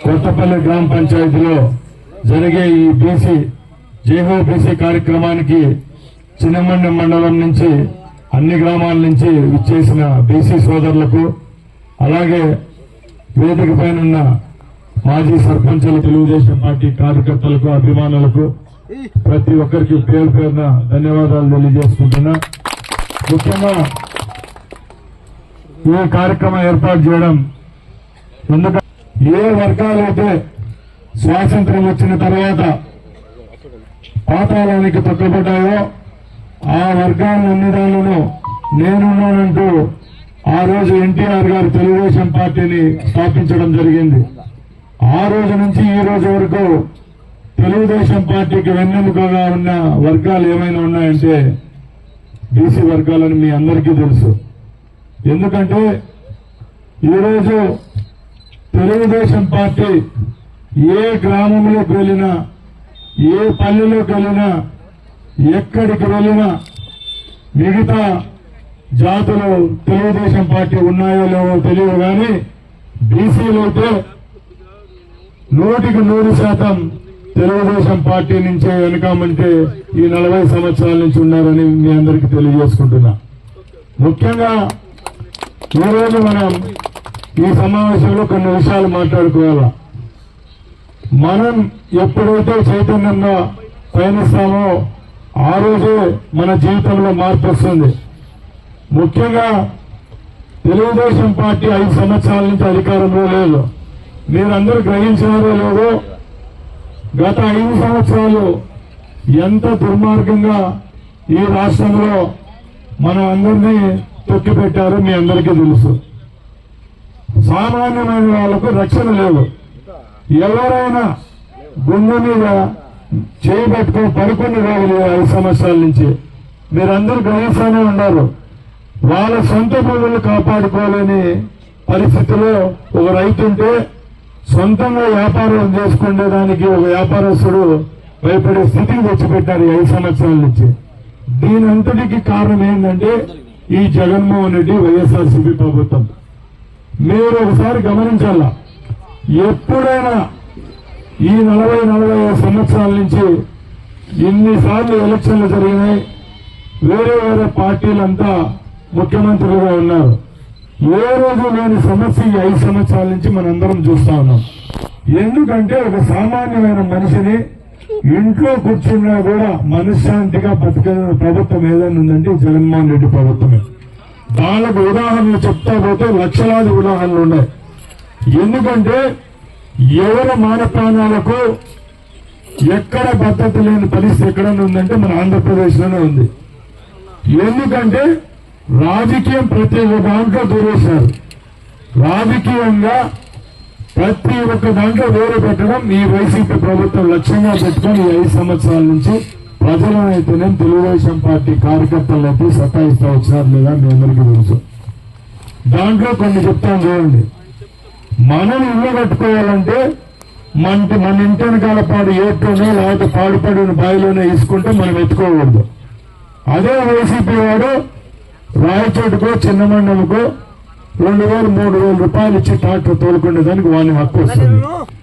కొత్తపల్లి గ్రామ పంచాయతీలో జరిగే ఈ బీసీ జైహో బీసీ కార్యక్రమానికి చిన్నమండెం మండలం నుంచి అన్ని గ్రామాల నుంచి విచ్చేసిన బీసీ సోదరులకు, అలాగే వేదిక పైన మాజీ సర్పంచులు, తెలుగుదేశం పార్టీ కార్యకర్తలకు, అభిమానులకు ప్రతి ఒక్కరికి పేరు పేరున ధన్యవాదాలు తెలియజేసుకుంటున్నా. ముఖ్యంగా ఈ కార్యక్రమం ఏర్పాటు చేయడం, ఎందుకంటే ఏ వర్గాలైతే స్వాతంత్ర్యం వచ్చిన తర్వాత పాతాళానికి తొక్కబడ్డాయో ఆ వర్గాలన్ని దానిలోనూ నేనున్నానంటూ ఆ రోజు ఎన్టీఆర్ గారు తెలుగుదేశం పార్టీని స్థాపించడం జరిగింది. ఆ రోజు నుంచి ఈ రోజు వరకు తెలుగుదేశం పార్టీకి వెన్నెముకగా ఉన్న వర్గాలు ఏమైనా ఉన్నాయంటే బీసీ వర్గాలని మీ అందరికీ తెలుసు. ఎందుకంటే ఈరోజు తెలుగుదేశం పార్టీ ఏ గ్రామంలోకి వెళ్ళినా, ఏ పల్లెలోకి వెళ్ళినా, ఎక్కడికి వెళ్ళినా మిగతా జాతులు తెలుగుదేశం పార్టీ ఉన్నాయో లేవో తెలియదు, కానీ బీసీలు అయితే 100% తెలుగుదేశం పార్టీ నుంచే వెనుకమంటే ఈ 40 సంవత్సరాల నుంచి ఉన్నారని మీ అందరికీ తెలియజేసుకుంటున్నా. ముఖ్యంగా ఈరోజు మనం ఈ సమావేశంలో కొన్ని విషయాలు మాట్లాడుకోవాలా. మనం ఎప్పుడైతే చైతన్యంగా పయనిస్తామో ఆ రోజే మన జీవితంలో మార్పు వస్తుంది. ముఖ్యంగా తెలుగుదేశం పార్టీ 5 సంవత్సరాల నుంచి అధికారంలో లేదు. మీరందరూ గ్రహించారో లేదో, గత 5 సంవత్సరాలు ఎంత దుర్మార్గంగా ఈ రాష్ట్రంలో మనం అందరినీ తొక్కిపెట్టారో మీ అందరికీ తెలుసు. సామాన్యమైన వాళ్లకు రక్షణ లేదు. ఎవరైనా గుండె మీద చేయబెట్టుకుని పడుకుని రోజులు 5 సంవత్సరాల నుంచి మీరందరూ గ్రహిస్తూనే ఉన్నారు. వాళ్ళ సొంత భూములు కాపాడుకోలేని పరిస్థితిలో ఒక రైతుంటే సొంతంగా వ్యాపారం చేసుకునేదానికి ఒక వ్యాపారస్తుడు భయపడే స్థితికి తెచ్చిపెట్టారు 5 సంవత్సరాల నుంచి. దీని అంతటికి కారణం ఏంటంటే ఈ జగన్మోహన్ రెడ్డి, వైఎస్ఆర్సీపీ ప్రభుత్వం. మీరు ఒకసారి గమనించాలా, ఎప్పుడైనా ఈ 40-45 సంవత్సరాల నుంచి ఇన్నిసార్లు ఎలక్షన్లు జరిగినాయి, వేరే వేరే పార్టీలంతా ముఖ్యమంత్రులుగా ఉన్నారు. ఏ రోజు లేని సమస్య ఈ 5 సంవత్సరాల నుంచి మనందరం చూస్తా ఉన్నాం. ఎందుకంటే ఒక సామాన్యమైన మనిషిని ఇంట్లో కూర్చున్నా కూడా మనశ్శాంతిగా బతికే ప్రభుత్వం ఏదైనా ఉందంటే జగన్మోహన్ రెడ్డి ప్రభుత్వమే. దానికి ఉదాహరణలు చెప్తా పోతే లక్షలాది ఉదాహరణలు ఉన్నాయి. ఎందుకంటే ఎవరి మాన ప్రాణాలకు ఎక్కడ భద్రత లేని పరిస్థితి ఎక్కడన్నా ఉందంటే మన ఆంధ్రప్రదేశ్ లోనే ఉంది. ఎందుకంటే రాజకీయం ప్రతి ఒక్క దాంట్లో దూరేశారు. రాజకీయంగా ప్రతి ఒక్క దాంట్లో వేరు పెట్టడం ఈ వైసీపీ ప్రభుత్వం లక్ష్యంగా పెట్టుకుని ఈ 5 సంవత్సరాల నుంచి ప్రజలనైతేనే తెలుగుదేశం పార్టీ కార్యకర్తలైతే సతాయిస్తా వచ్చినారు లేదా మీ అందరికీ తెలుసు. దాంట్లో కొన్ని చెప్తాను చూడండి. మనం ఇల్లు కట్టుకోవాలంటే మన ఇంటి వెనకాల పాడు ఏట్లోనో లేకపోతే పాడుపడిన బావిలోనే తీసుకుంటే మనం ఎత్తుకోకూడదు. అదే వైసీపీ వాడు రాయచోటుకో చిన్నమండముకో 2,000-3,000 రూపాయలు ఇచ్చి ట్రాక్టర్ తోలుకునేదానికి వాని హక్కు వస్తుంది.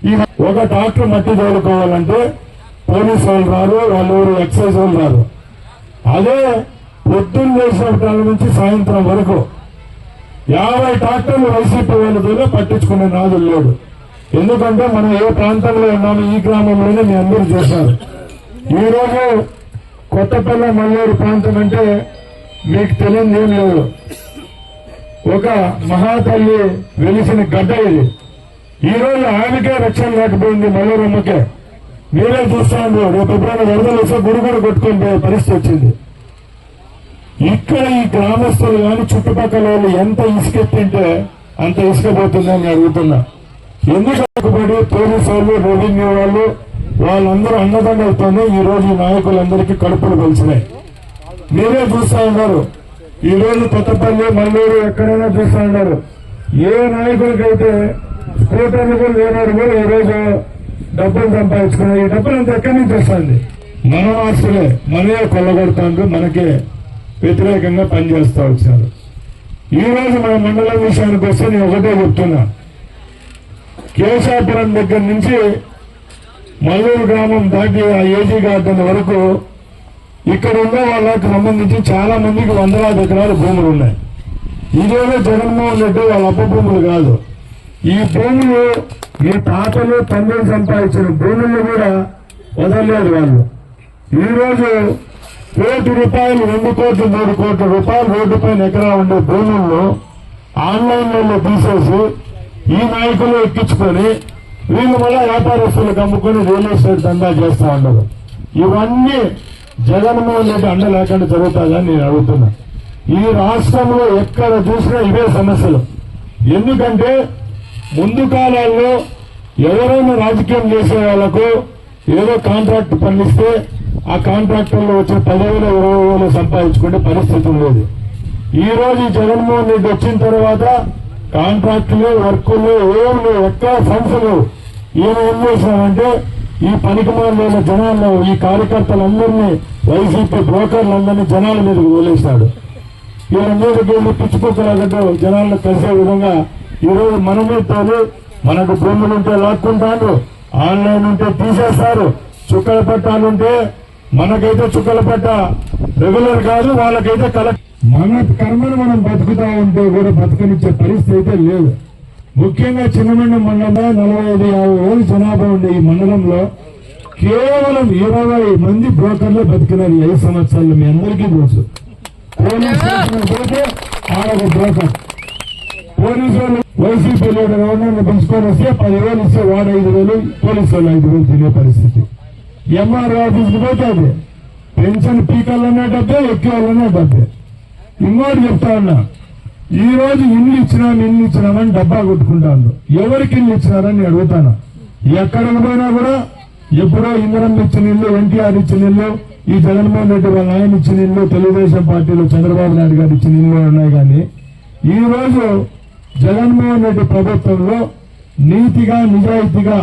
ఈ ఒక ట్రాక్టర్ మట్టి తోలుకోవాలంటే పోలీసు వాళ్ళు రారు, వాళ్ళు ఎక్సైజ్ వాళ్ళు రారు. అదే పొద్దున్న చేసినప్పటి నుంచి సాయంత్రం వరకు 50 ట్రాక్టర్లు వైసీపీ వాళ్ళతో పట్టించుకునే నాదులు లేడు. ఎందుకంటే మనం ఏ ప్రాంతంలో ఉన్నాము, ఈ గ్రామంలోనే మీ అందరూ చూశారు. ఈ రోజు కొత్తపల్లి మల్లూరు ప్రాంతం అంటే మీకు తెలియదు ఏం లేదు. ఒక మహాతల్లి వెలిసిన గడ్డ ఇది. ఈ రోజు ఆమెకే రక్షణ లేకపోయింది, మల్లూరమ్మకే. మీరే చూస్తాను, రేపు ఎప్పుడైనా వరదలు వస్తే గుడి కూడా కొట్టుకునే పరిస్థితి వచ్చింది. ఇక్కడ ఈ గ్రామస్తులు కానీ చుట్టుపక్కల వాళ్ళు ఎంత ఇసుకెత్తింటే అంత ఇసుకపోతుందని అడుగుతున్నా. ఎందుకు పోలీసు వాళ్ళు, రెవెన్యూ వాళ్ళు వాళ్ళందరూ అన్నదండలతోనే ఈ రోజు ఈ నాయకులందరికీ కడుపులు కలిసినాయి. మీరే చూస్తా ఉన్నారు. ఈ రోజు కొత్తపల్లి, మల్లూరు ఎక్కడైనా చూస్తా ఉన్నారు. ఏ నాయకులకైతే స్కూటర్లు కూడా లేనారు కూడా ఈ రోజు డబ్బులు సంపాదించుకున్నారు. ఈ డబ్బులు అంతా ఎక్కడి నుంచి వస్తుంది? మన ఆస్తులే మనమే కొల్లగొడుతాండ్రు, మనకే వ్యతిరేకంగా పనిచేస్తూ వచ్చారు. ఈ రోజు మన మండలం విషయానికి వస్తే నేను ఒకటే చెప్తున్నా, కేశాపురం దగ్గర నుంచి మల్లూరు గ్రామం దాటి ఆ ఏజీ గార్డెన్ వరకు ఇక్కడ ఉన్న వాళ్ళకి సంబంధించి చాలా మందికి వందలాది ఎకరాల భూములు ఉన్నాయి. ఇదేదో జగన్మోహన్ రెడ్డి వాళ్ళ అప్ప భూములు కాదు. ఈ భూములు ఈ తాతలు తండ్రులు సంపాదించిన భూములను కూడా వదలలేదు వాళ్ళు. ఈరోజు ₹1 కోటి, 2 కోట్లు, 3 కోట్ల రూపాయలు రోడ్డు పైన ఎకరా ఉండే భూములను ఆన్లైన్లలో తీసేసి ఈ నాయకులు ఎక్కించుకొని వీళ్ళు మళ్ళా వ్యాపారస్తులకు అమ్ముకొని రియల్ ఎస్టేట్ దందా చేస్తా ఉండరు. ఇవన్నీ జగన్మోహన్ రెడ్డి అండ లేకుండా జరుగుతుందని నేను అడుగుతున్నా. ఈ రాష్ట్రంలో ఎక్కడ చూసినా ఇవే సమస్యలు. ఎందుకంటే ముందు కాలాల్లో ఎవరైనా రాజకీయం చేసే వాళ్లకు ఏదో కాంట్రాక్ట్ పనిస్తే ఆ కాంట్రాక్టర్లో వచ్చే 10,000, 20,000 సంపాదించుకునే పరిస్థితి లేదు. ఈ రోజు జగన్మోహన్ రెడ్డి వచ్చిన తర్వాత కాంట్రాక్టులు, వర్కులు ఏం లేవు, ఎక్కడ ఫండ్స్ లేవు. ఈయన ఏం చేశామంటే ఈ పనికిమాలిన జనాల్లో ఈ కార్యకర్తలందరినీ వైసీపీ బ్రోకర్లందరినీ జనాల మీదకి వదిలేశాడు. ఈయన మీదకి వెళ్ళి పిచ్చుకోకలాగట్టు జనాలను కలిసే విధంగా ఈరోజు మనమే తోలి మనకు భూములుంటే లాక్కుంటారు, ఆన్లైన్ ఉంటే తీసేస్తారు, చుక్కల పట్టాలుంటే మనకైతే చుక్కల పట్ట రెగ్యులర్ కాదు, వాళ్ళకైతే కలెక్ట్. మన కర్మను మనం బతుకుతా ఉంటే కూడా బతకనిచ్చే పరిస్థితి అయితే లేదు. ముఖ్యంగా చిన్నమండం మండలంలో 45-50 జనాభా ఉండే ఈ మండలంలో కేవలం 20 మంది బ్రోకర్లు బతికినారు 5 సంవత్సరాలు. మీ అందరికీ తెలుసు. పోతే ఆడొక బ్రోకర్, పోలీసు వాళ్ళు వైసీపీ లీడర్ ఎవరినైనా పెంచుకొని వస్తే 10,000 ఇస్తే వాడు 5,000, పోలీసు వాళ్ళు 5,000 తినే పరిస్థితి. ఎంఆర్ఓ ఆఫీస్కి పోతే అదే పెన్షన్ పీకాలన్నా డబ్బే, ఎక్కేవాళ్ళన్నా డబ్బే. ఇంకోటి చెప్తా ఉన్నా, ఈ రోజు ఇల్లు ఇచ్చినామని డబ్బా కొట్టుకుంటాను. ఎవరికి ఇల్లు ఇచ్చినారని అడుగుతాను. ఎక్కడికి పోయినా కూడా ఎప్పుడో ఇంద్రమ్మ ఇచ్చిన ఇల్లు, ఎన్టీఆర్ ఇచ్చిన ఇల్లు, ఈ జగన్మోహన్ రెడ్డి వాళ్ళ ఆయన ఇచ్చిన ఇల్లు, తెలుగుదేశం పార్టీలో చంద్రబాబు నాయుడు గారు ఇచ్చిన ఇల్లు ఉన్నాయి. కానీ ఈ రోజు జగన్మోహన్ రెడ్డి ప్రభుత్వంలో నీతిగా, నిజాయితీగా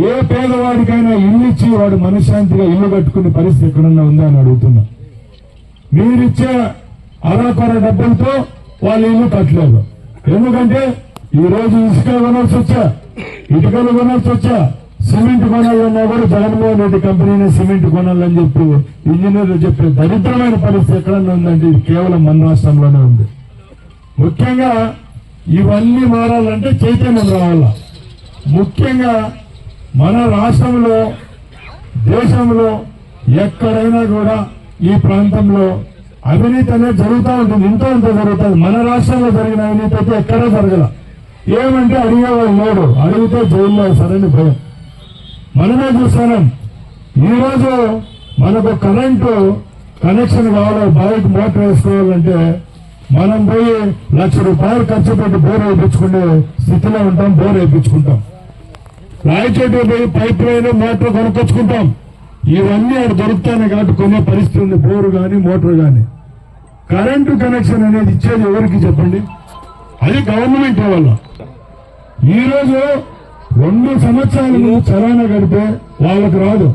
ఏ పేదవాడికైనా ఇల్లు ఇచ్చి వాడు మనశ్శాంతిగా ఇల్లు కట్టుకునే పరిస్థితి ఎక్కడన్నా ఉందా అని అడుగుతున్నా. మీరిచ్చే అరాకొర డబ్బులతో వాళ్ళు ఇల్లు కట్టలేదు. ఎందుకంటే ఈ రోజు ఇసుక కొనాల్సి వచ్చా, ఇటుకలు కొనాల్సి వచ్చా, సిమెంట్ కొనాలన్నా కూడా జగన్మోహన్ రెడ్డి కంపెనీనే సిమెంట్ కొనాలని చెప్పి ఇంజనీర్లు చెప్పే దరిద్రమైన పరిస్థితి ఎక్కడన్నా ఉందంటే ఇది కేవలం మన రాష్ట్రంలోనే ఉంది. ముఖ్యంగా ఇవన్నీ మారాలంటే చైతన్యం రావాలా. ముఖ్యంగా మన రాష్ట్రంలో, దేశంలో ఎక్కడైనా కూడా ఈ ప్రాంతంలో అవినీతి అనేది జరుగుతూ ఉంటుంది. ఇంత జరుగుతుంది. మన రాష్ట్రంలో జరిగిన అవినీతి అయితే ఎక్కడా జరగల. ఏమంటే అడిగేవాళ్ళు లేడు, అడిగితే జైల్లో సరైన భయం. మనమే చూస్తున్నాం. ఈరోజు మనకు కరెంటు కనెక్షన్ కావాలి, బావికి మోటార్ వేసుకోవాలంటే మనం పోయి ₹1,00,000 ఖర్చు పెట్టి బోర్ వేయించుకునే స్థితిలో ఉంటాం. బోర్ వేయించుకుంటాం, రాయచోటు పోయి పైప్ లైన్, మోటార్ కొనుక్కొచ్చుకుంటాం. ఇవన్నీ అక్కడ దొరుకుతానే కాబట్టి కొనే పరిస్థితి ఉంది. బోరు కానీ మోటార్ కానీ. కరెంటు కనెక్షన్ అనేది ఇచ్చేది ఎవరికి చెప్పండి? అది గవర్నమెంట్ వల్ల. ఈ రోజు 2 సంవత్సరాల ముందు చలానా కడితే వాళ్ళకు రాదు.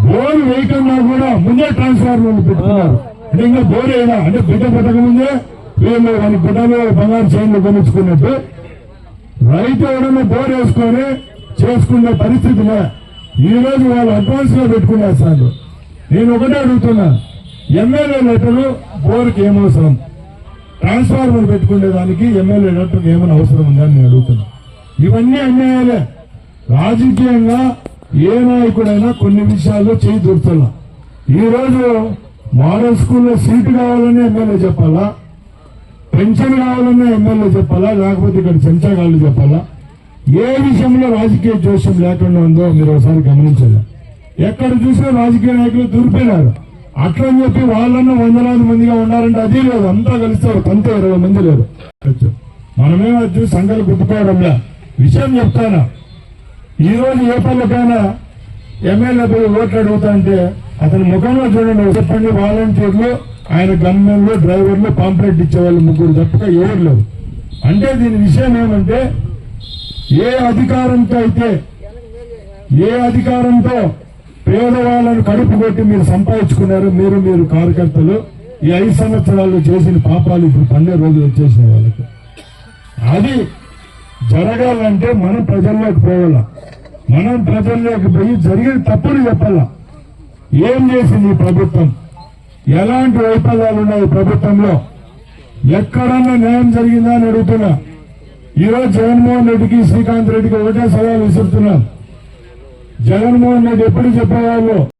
బోరు వేయకుండా కూడా ముందే ట్రాన్స్ఫార్మర్లు పెట్టుకున్నారు. అంటే ఇంకా బోర్ అయినా అంటే బిడ్డ పెట్టక ముందే వీళ్ళు వాళ్ళ బిడ్డలు బంగారు చైన్లు కొనుక్కున్నట్టు రైతు ఎవరైనా బోర్ వేసుకొని చేసుకునే పరిస్థితిలో ఈ రోజు వాళ్ళు అడ్వాన్స్ గా పెట్టుకునేస్తారు. నేను ఒకటే అడుగుతున్నా, ఎమ్మెల్యే లెటర్లు బోర్కి ఏమవసరం? ట్రాన్స్ఫార్మర్ పెట్టుకునేదానికి ఎమ్మెల్యే లెటర్ ఏమైనా అవసరం ఉందని నేను అడుగుతున్నా. ఇవన్నీ అన్యాయాలే. రాజకీయంగా ఏ నాయకుడైనా కొన్ని విషయాల్లో చేయి దొరుకుతున్నా. ఈ రోజు మోడల్ స్కూల్లో సీటు కావాలని ఎమ్మెల్యే చెప్పాలా, పెన్షన్ కావాలన్నా ఎమ్మెల్యే చెప్పాలా, లేకపోతే ఇక్కడ చెంచాగాళ్ళు చెప్పాలా? ఏ విషయంలో రాజకీయ జోష్యం లేకుండా ఉందో మీరు ఒకసారి గమనించాలి. ఎక్కడ చూసినా రాజకీయ నాయకులు దూరిపోయినారు. అట్లని చెప్పి వాళ్ళన్నా 100,000 మందిగా ఉన్నారంటే అది లేదు. అంతా కలిస్తారు, అంతే 20 మంది లేరు. మనమేమో చూసి సంఘాలు గుర్తుకోవడంలే. విషయం చెప్తానా, ఈ రోజు ఏ పనులకైనా ఎమ్మెల్యే పోయి ఓట్లు అడుగుతా అంటే అతని ముఖంలో చూడండి, చెప్పండి. వాలంటీర్లు, ఆయన గన్మెన్లు, డ్రైవర్లు, పాంప్లెట్ ఇచ్చేవాళ్ళు 3 తప్పక ఎవరు లేరు. అంటే దీని విషయం ఏమంటే ఏ అధికారంతో పేదవాళ్ళను కడుపు కొట్టి మీరు సంపాదించుకున్నారు, మీరు కార్యకర్తలు ఈ 5 సంవత్సరాలు చేసిన పాపాలు ఇప్పుడు 12 రోజులు వచ్చేసిన వాళ్ళకి. అది జరగాలంటే మనం ప్రజల్లోకి పోవాల. మనం ప్రజల్లోకి పోయి జరిగిన తప్పులు చెప్పాలా. ఏం చేసింది ఈ ప్రభుత్వం, ఎలాంటి వైఫల్యాలు ఉన్నాయి ప్రభుత్వంలో, ఎక్కడన్నా న్యాయం జరిగిందా అని అడుగుతున్నా. ఈరోజు జగన్మోహన్ రెడ్డికి శ్రీకాంత్ రెడ్డికి ఒకటే సవాల్ విసురుతున్నాం. జగన్మోహన్ రెడ్డి ఎప్పుడు చెప్పేవాళ్ళు